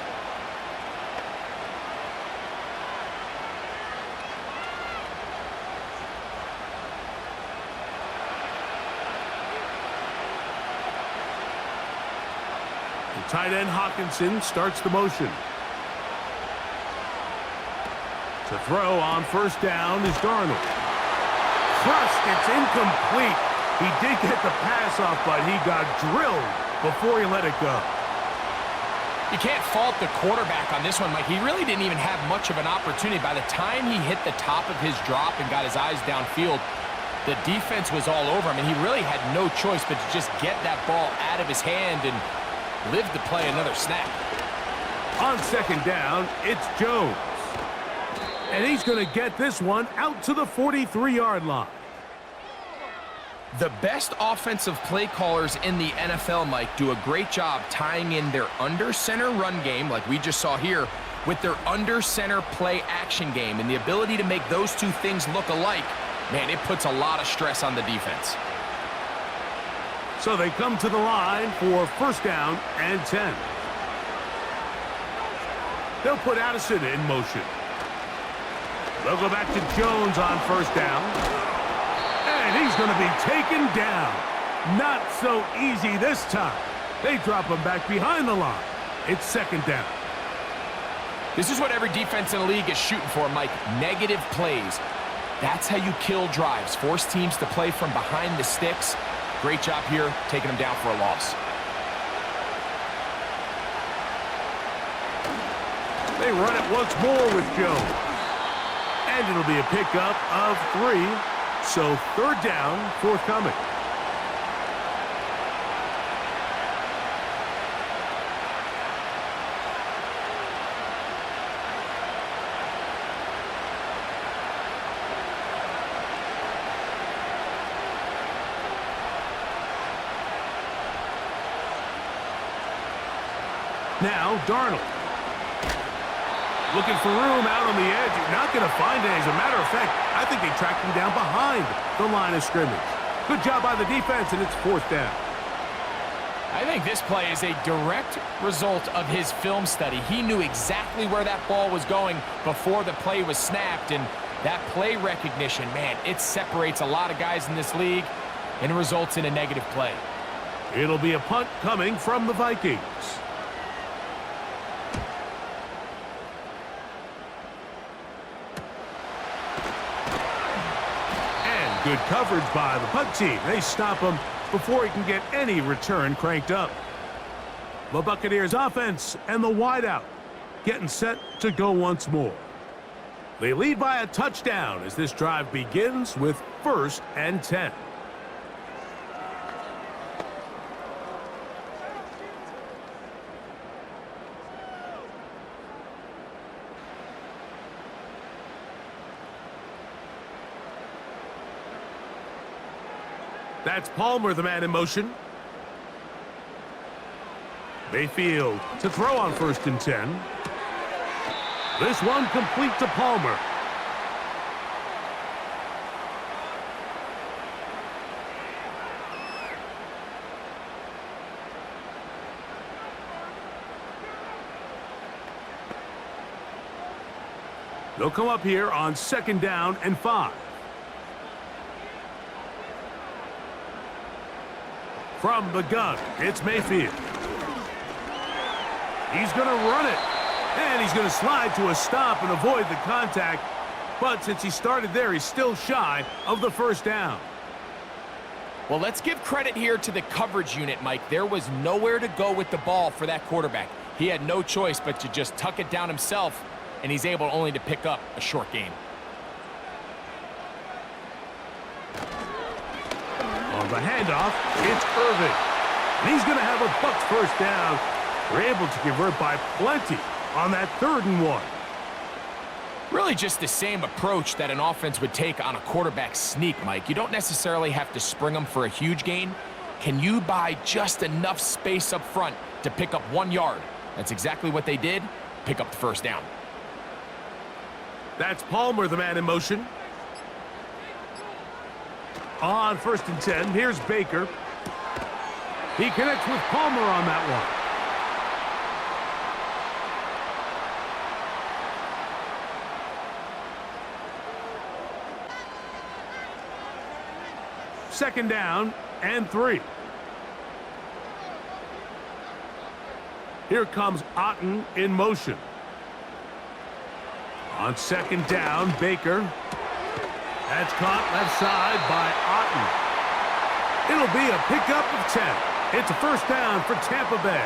Tight end Hawkinson starts the motion. To throw on first down is Darnold. Crushed, it's incomplete. He did get the pass off, but he got drilled before he let it go. You can't fault the quarterback on this one, Mike. He really didn't even have much of an opportunity. By the time he hit the top of his drop and got his eyes downfield, the defense was all over him, and he really had no choice but to just get that ball out of his hand and live to play another snap. On second down, it's Jones. And he's going to get this one out to the 43-yard line. The best offensive play callers in the NFL, Mike, do a great job tying in their under-center run game, like we just saw here, with their under-center play action game. And the ability to make those two things look alike, man, it puts a lot of stress on the defense. So they come to the line for first down and 10. They'll put Addison in motion. They'll go back to Jones on first down. And he's going to be taken down. Not so easy this time. They drop him back behind the line. It's second down. This is what every defense in the league is shooting for, Mike. Negative plays. That's how you kill drives. Force teams to play from behind the sticks. Great job here, taking them down for a loss. They run it once more with Jones. And it'll be a pickup of 3. So third down forthcoming. Now, Darnold. Looking for room out on the edge. You're not going to find it. As a matter of fact, I think they tracked him down behind the line of scrimmage. Good job by the defense, and it's fourth down. I think this play is a direct result of his film study. He knew exactly where that ball was going before the play was snapped, and that play recognition, man, it separates a lot of guys in this league and results in a negative play. It'll be a punt coming from the Vikings. Good coverage by the punt team. They stop him before he can get any return cranked up. The Buccaneers offense and the wideout getting set to go once more. They lead by a touchdown as this drive begins with first and 10. That's Palmer, the man in motion. Mayfield to throw on first and 10. This one complete to Palmer. They'll come up here on 2nd down and 5. From the gun, it's Mayfield. He's going to run it. And he's going to slide to a stop and avoid the contact. But since he started there, he's still shy of the 1st down. Well, let's give credit here to the coverage unit, Mike. There was nowhere to go with the ball for that quarterback. He had no choice but to just tuck it down himself, and he's able only to pick up a short gain. On the handoff, it's Irvin. And he's going to have a Bucs 1st down. They're able to convert by plenty on that 3rd and 1. Really just the same approach that an offense would take on a quarterback sneak, Mike. You don't necessarily have to spring them for a huge gain. Can you buy just enough space up front to pick up 1 yard? That's exactly what they did. Pick up the 1st down. That's Palmer, the man in motion. On 1st and 10, here's Baker. He connects with Palmer on that one. Second down and 3. Here comes Otten in motion. On 2nd down, Baker. That's caught left side by Otten. It'll be a pickup of 10. It's a 1st down for Tampa Bay.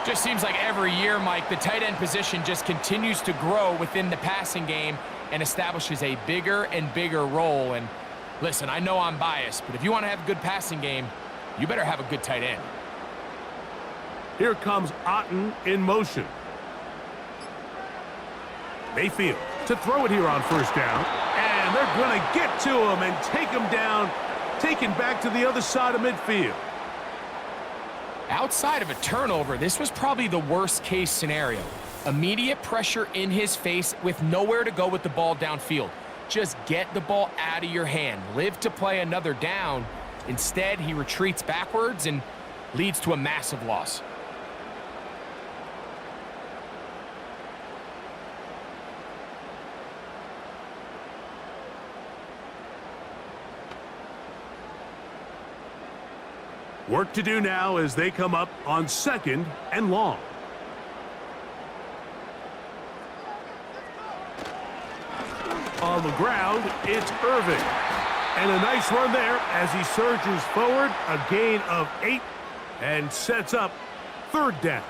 Just seems like every year, Mike, the tight end position just continues to grow within the passing game and establishes a bigger and bigger role. And listen, I know I'm biased, but if you want to have a good passing game, you better have a good tight end. Here comes Otten in motion. Mayfield to throw it here on 1st down. And they're going to get to him and take him down, taken back to the other side of midfield. Outside of a turnover, this was probably the worst case scenario. Immediate pressure in his face with nowhere to go with the ball downfield. Just get the ball out of your hand. Live to play another down. Instead, he retreats backwards and leads to a massive loss. Work to do now as they come up on 2nd and long. On the ground, it's Irvin. And a nice run there as he surges forward, a gain of 8, and sets up 3rd down.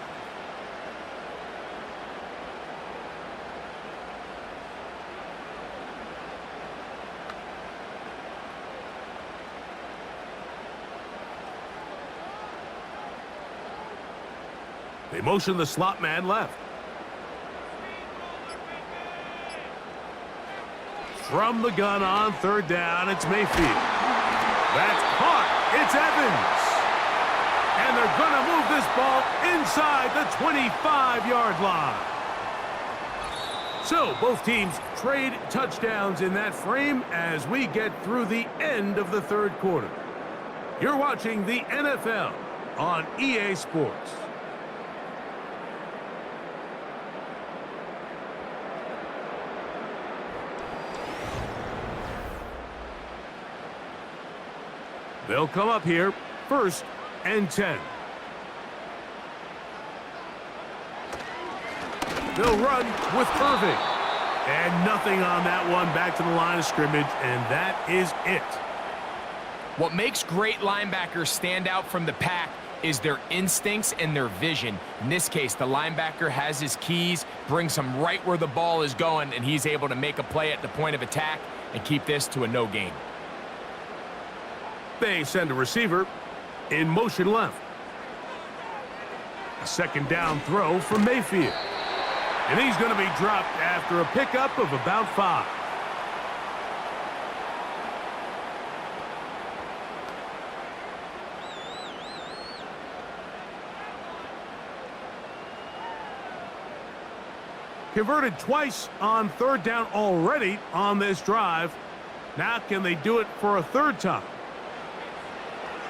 They motion the slot man left. From the gun on 3rd down, it's Mayfield. That's caught. It's Evans. And they're going to move this ball inside the 25-yard line. So both teams trade touchdowns in that frame as we get through the end of the 3rd quarter. You're watching the NFL on EA Sports. They'll come up here, 1st and 10. They'll run with Irving. And nothing on that one, back to the line of scrimmage, and that is it. What makes great linebackers stand out from the pack is their instincts and their vision. In this case, the linebacker has his keys, brings him right where the ball is going, and he's able to make a play at the point of attack and keep this to a no gain. They send a receiver in motion left. A 2nd down throw from Mayfield. And he's going to be dropped after a pickup of about 5. Converted twice on 3rd down already on this drive. Now can they do it for a 3rd time?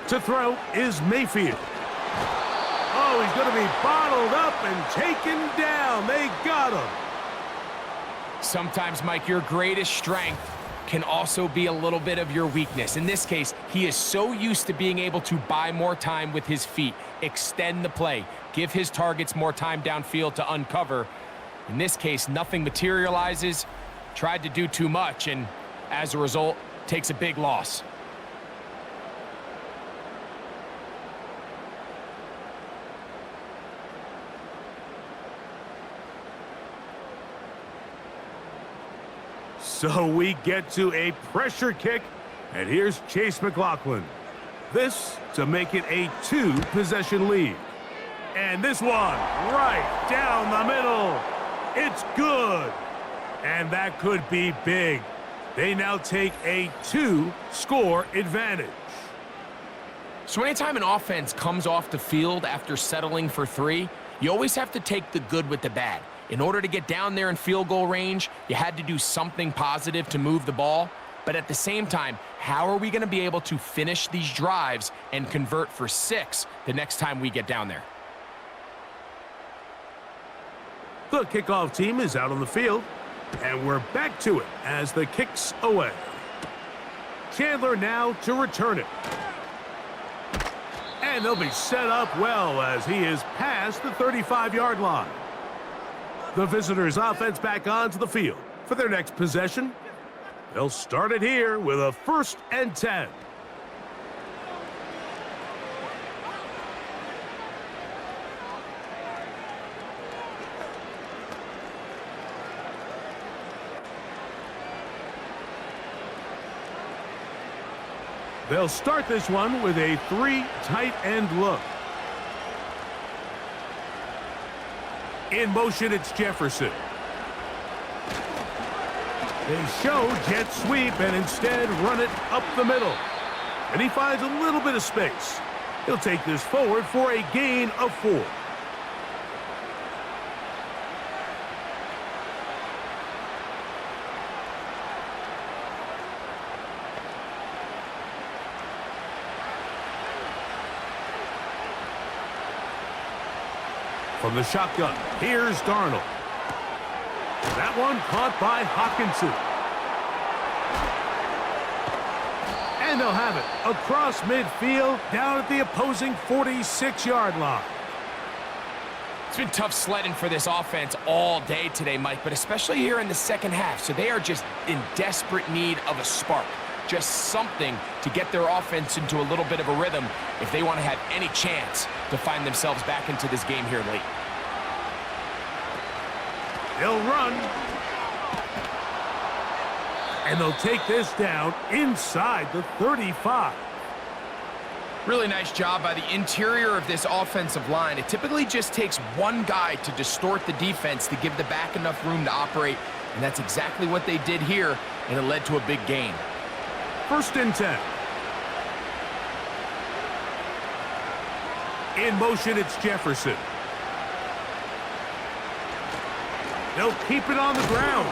To throw is Mayfield. Oh, he's going to be bottled up and taken down. They got him. Sometimes, Mike, your greatest strength can also be a little bit of your weakness. In this case, he is so used to being able to buy more time with his feet, extend the play, give his targets more time downfield to uncover. In this case, nothing materializes, tried to do too much, and as a result, takes a big loss. So we get to a pressure kick, and here's Chase McLaughlin. This to make it a 2-possession lead. And this one, right down the middle. It's good. And that could be big. They now take a 2-score advantage. So anytime an offense comes off the field after settling for 3, you always have to take the good with the bad. In order to get down there in field goal range, you had to do something positive to move the ball. But at the same time, how are we going to be able to finish these drives and convert for 6 the next time we get down there? The kickoff team is out on the field, and we're back to it as the kick's away. Chandler now to return it. And they'll be set up well as he is past the 35-yard line. The visitors' offense back onto the field for their next possession. They'll start it here with a 1st and 10. They'll start this one with a 3 tight end look. In motion, it's Jefferson. They show jet sweep and instead run it up the middle. And he finds a little bit of space. He'll take this forward for a gain of 4. From the shotgun, here's Darnold. That one caught by Hawkinson. And they'll have it across midfield, down at the opposing 46-yard line. It's been tough sledding for this offense all day today, Mike, but especially here in the second half. So they are just in desperate need of a spark. Just something to get their offense into a little bit of a rhythm if they want to have any chance to find themselves back into this game here late. They'll run. And they'll take this down inside the 35. Really nice job by the interior of this offensive line. It typically just takes one guy to distort the defense to give the back enough room to operate, and that's exactly what they did here, and it led to a big gain. 1st and 10. In motion, it's Jefferson. They'll keep it on the ground.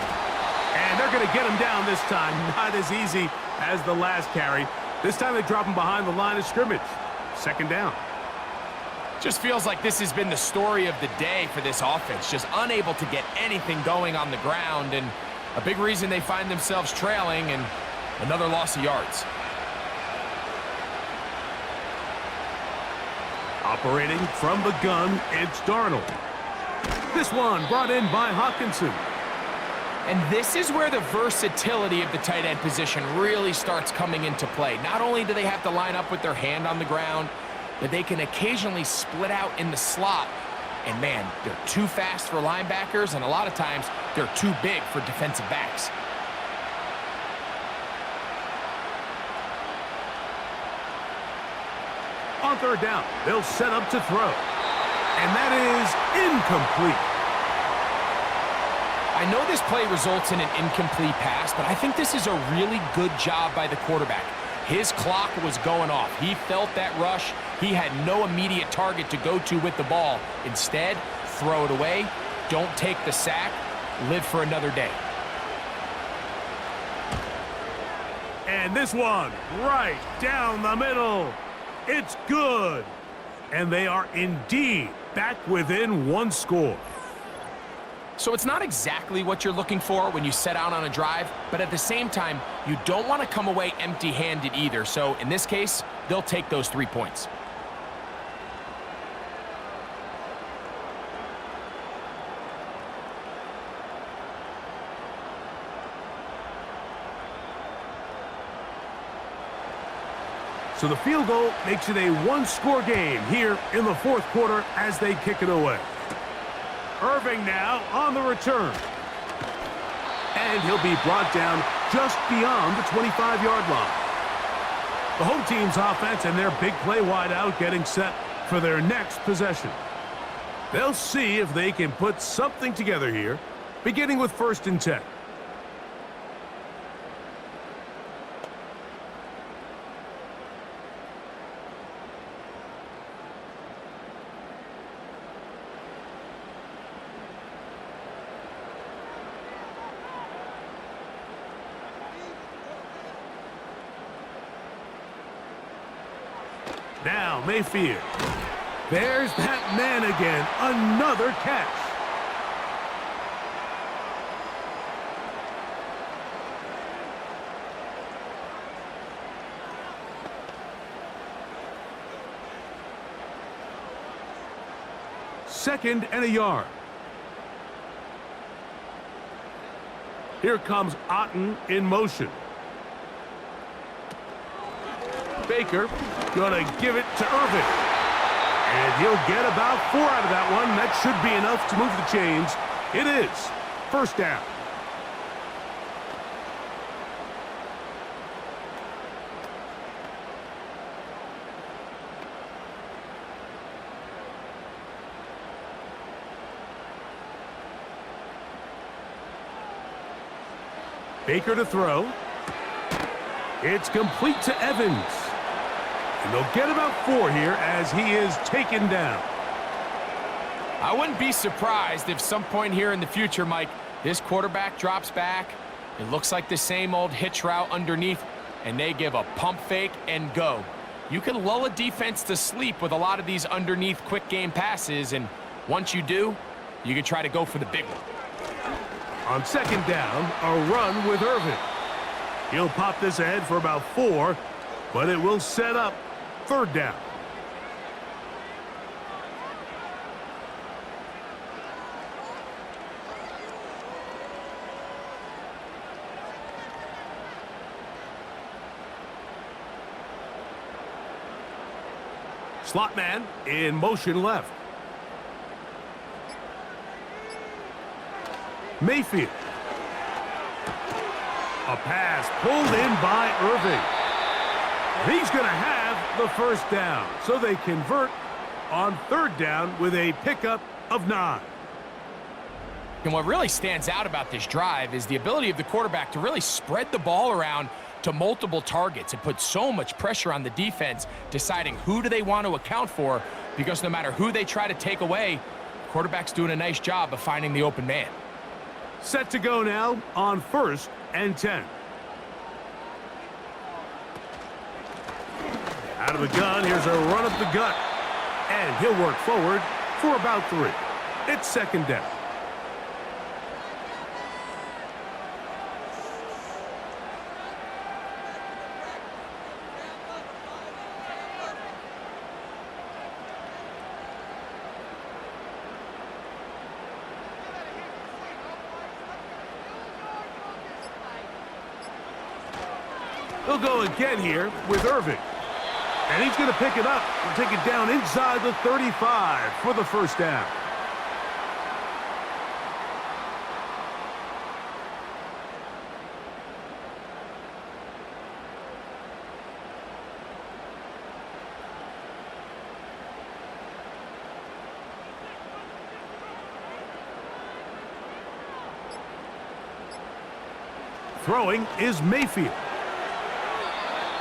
And they're going to get him down this time. Not as easy as the last carry. This time they drop him behind the line of scrimmage. 2nd down. Just feels like this has been the story of the day for this offense. Just unable to get anything going on the ground. And a big reason they find themselves trailing and another loss of yards. Operating from the gun, it's Darnold. This one brought in by Hawkinson. And this is where the versatility of the tight end position really starts coming into play. Not only do they have to line up with their hand on the ground, but they can occasionally split out in the slot. And man, they're too fast for linebackers, and a lot of times they're too big for defensive backs. On 3rd down, they'll set up to throw. And that is incomplete. I know this play results in an incomplete pass, but I think this is a really good job by the quarterback. His clock was going off. He felt that rush. He had no immediate target to go to with the ball. Instead, throw it away. Don't take the sack. Live for another day. And this one, right down the middle. It's good. And they are indeed back within 1 score. So it's not exactly what you're looking for when you set out on a drive, but at the same time, you don't want to come away empty-handed either. So in this case, they'll take those 3 points. So the field goal makes it a one-score game here in the fourth quarter as they kick it away. Irving now on the return. And he'll be brought down just beyond the 25-yard line. The home team's offense and their big play wideout getting set for their next possession. They'll see if they can put something together here, beginning with 1st and 10. Now Mayfield. There's that man again. Another catch. Second and a yard. Here comes Otten in motion. Baker gonna give it to Irving. And he'll get about 4 out of that one. That should be enough to move the chains. It is. 1st down. Baker to throw. It's complete to Evans. And they'll get about 4 here as he is taken down. I wouldn't be surprised if some point here in the future, Mike, this quarterback drops back. It looks like the same old hitch route underneath, and they give a pump fake and go. You can lull a defense to sleep with a lot of these underneath quick game passes, and once you do, you can try to go for the big one. On 2nd down, a run with Irving. He'll pop this ahead for about 4, but it will set up 3rd down. Slot man in motion left. Mayfield. A pass pulled in by Irving. He's going to have the 1st down. So they convert on 3rd down with a pickup of 9. And what really stands out about this drive is the ability of the quarterback to really spread the ball around to multiple targets and put so much pressure on the defense, deciding who do they want to account for, because no matter who they try to take away, the quarterback's doing a nice job of finding the open man. Set to go now on 1st and 10. Out of the gun, here's a run up the gut. And he'll work forward for about 3. It's 2nd down. They'll go again here with Irving. And he's going to pick it up and take it down inside the 35 for the 1st down. Throwing is Mayfield.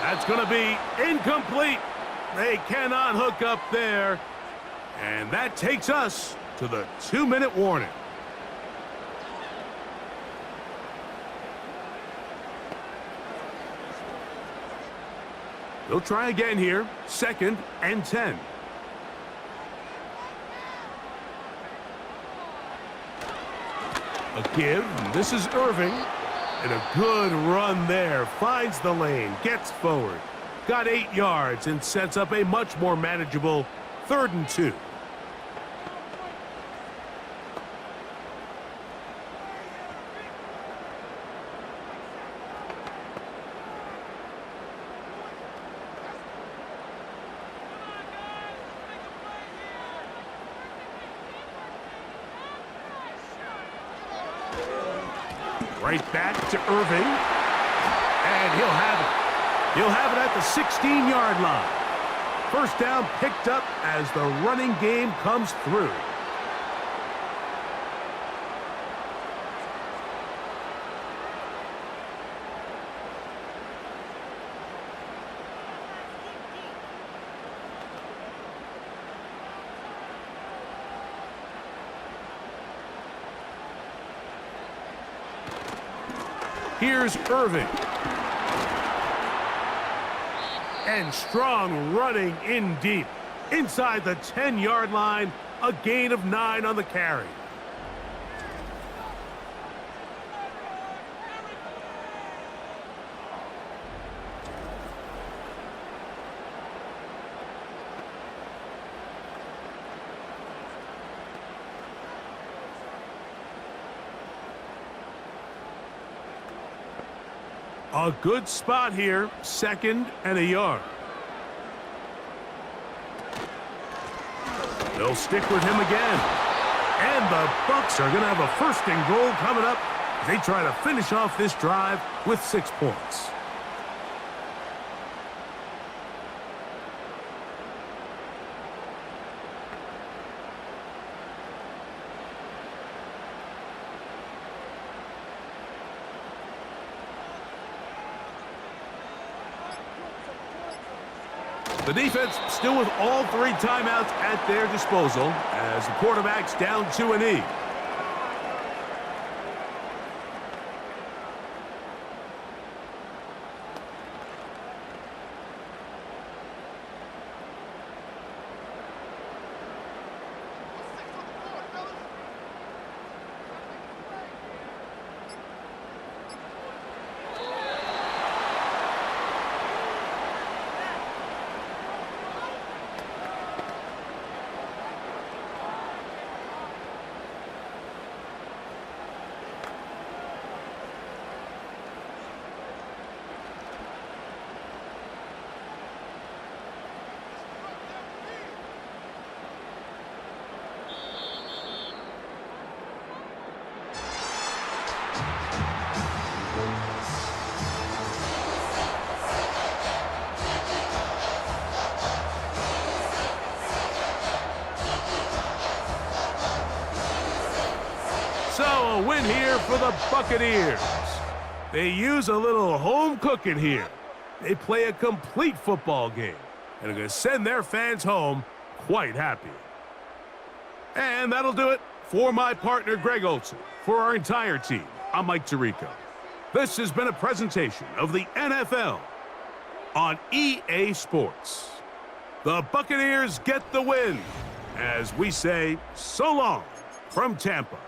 That's going to be incomplete. They cannot hook up there. And that takes us to the 2-minute warning. They'll try again here. 2nd and 10. A give. This is Irving. And a good run there. Finds the lane. Gets forward. Got 8 yards and sets up a much more manageable 3rd and 2. Right back to Irving. And he'll have it. He'll have it at the 16-yard line. First down picked up as the running game comes through. Here's Irving. And strong running in deep. Inside the 10-yard line, a gain of 9 on the carry. A good spot here, 2nd and a yard. They'll stick with him again. And the Bucs are going to have a 1st and goal coming up as they try to finish off this drive with 6 points. The defense still with all 3 timeouts at their disposal as the quarterback's down to a knee. So a win here for the Buccaneers. They use a little home cooking here. They play a complete football game and are going to send their fans home quite happy. And that'll do it for my partner, Greg Olson. For our entire team, I'm Mike Tirico. This has been a presentation of the NFL on EA Sports. The Buccaneers get the win as we say so long from Tampa.